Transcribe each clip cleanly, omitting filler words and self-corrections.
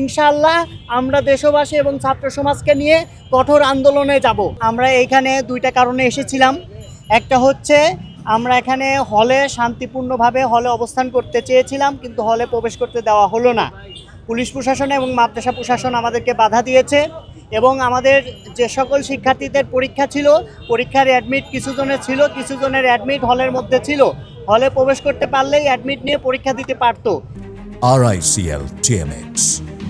ইনশাআল্লাহ আমরা দেশবাসী এবং ছাত্র সমাজকে নিয়ে কঠোর আন্দোলনে যাব। আমরা এইখানে দুইটা কারণে এসেছিলাম। একটা হচ্ছে আমরা এখানে হলে শান্তিপূর্ণভাবে হলে অবস্থান করতে চেয়েছিলাম, কিন্তু হলে প্রবেশ করতে দেওয়া হলো না। পুলিশ প্রশাসন এবং মাদ্রাসা প্রশাসন আমাদেরকে বাধা দিয়েছে এবং আমাদের যে সকল শিক্ষার্থীদের পরীক্ষা ছিল, পরীক্ষার অ্যাডমিট কিছু জনের ছিল, কিছু জনের অ্যাডমিট হলের মধ্যে ছিল। হলে প্রবেশ করতে পারলেই অ্যাডমিট নিয়ে পরীক্ষা দিতে পারতো। RICL TMX,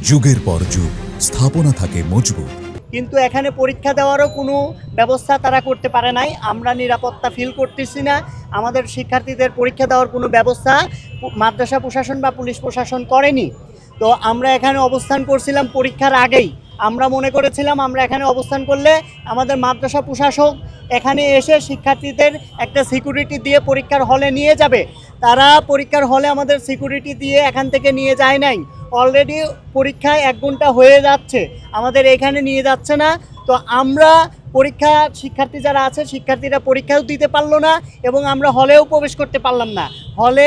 যুগের পর যুগ স্থাপনা থাকে মজবুত। কিন্তু এখানে পরীক্ষা দেওয়ারও কোনো ব্যবস্থা তারা করতে পারে নাই। আমরা নিরাপত্তা ফিল করতেছি না। আমাদের শিক্ষার্থীদের পরীক্ষা দেওয়ার কোনো ব্যবস্থা মাদ্রাসা প্রশাসন বা পুলিশ প্রশাসন করেনি। তো আমরা এখানে অবস্থান করছিলাম পরীক্ষার আগেই। আমরা মনে করেছিলাম আমরা এখানে অবস্থান করলে আমাদের মাদ্রাসা প্রশাসক এখানে এসে শিক্ষার্থীদের একটা সিকিউরিটি দিয়ে পরীক্ষার হলে নিয়ে যাবে। তারা পরীক্ষার হলে আমাদের সিকিউরিটি দিয়ে এখান থেকে নিয়ে যায় নাই। অলরেডি পরীক্ষায় 1 ঘন্টা হয়ে যাচ্ছে, আমাদের এখানে নিয়ে যাচ্ছে না। তো আমরা পরীক্ষা শিক্ষার্থী যারা আছে শিক্ষার্থীরা পরীক্ষাও দিতে পারলো না এবং আমরা হলেও প্রবেশ করতে পারলাম না। হলে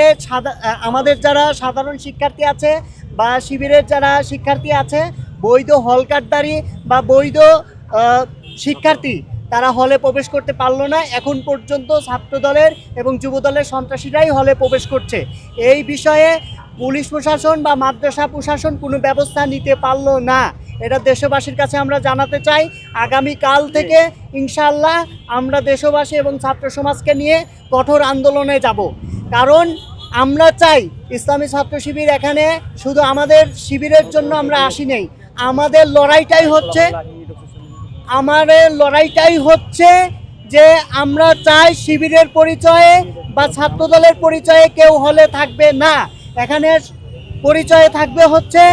আমাদের যারা সাধারণ শিক্ষার্থী আছে বা শিবিরের যারা শিক্ষার্থী আছে, বৈধ হল কার্ডধারী বা বৈধ শিক্ষার্থী, তারা হলে প্রবেশ করতে পারলো না। এখন পর্যন্ত ছাত্র দলের এবং যুব দলের সন্ত্রাসীরাই হলে প্রবেশ করছে। এই বিষয়ে পুলিশ প্রশাসন বা মাদ্রাসা প্রশাসন কোনো ব্যবস্থা নিতে পারলো না। এটা দেশবাসীর কাছে আমরা জানাতে চাই। আগামীকাল থেকে ইনশাআল্লাহ আমরা দেশবাসী এবং ছাত্র সমাজকে নিয়ে কঠোর আন্দোলনে যাব। কারণ আমরা চাই ইসলামী ছাত্র শিবির এখানে শুধু আমাদের শিবিরের জন্য আমরা আসি নেই। আমাদের লড়াইটাই হচ্ছে যে আমরা চাই শিবিরের পরিচয়ে বা ছাত্রদলের পরিচয়ে কেউ হলে থাকবে না। এখানে পরিচয়ে থাকবে হচ্ছে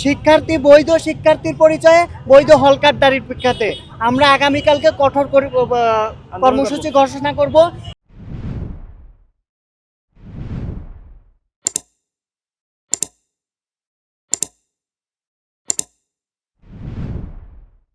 শিক্ষার্থী, বৈধ শিক্ষার্থীর পরিচয়ে, বৈধ হল কার্ডধারীর প্রেক্ষাতে। আমরা আগামীকালকে কঠোর কর্মসূচি ঘোষণা করব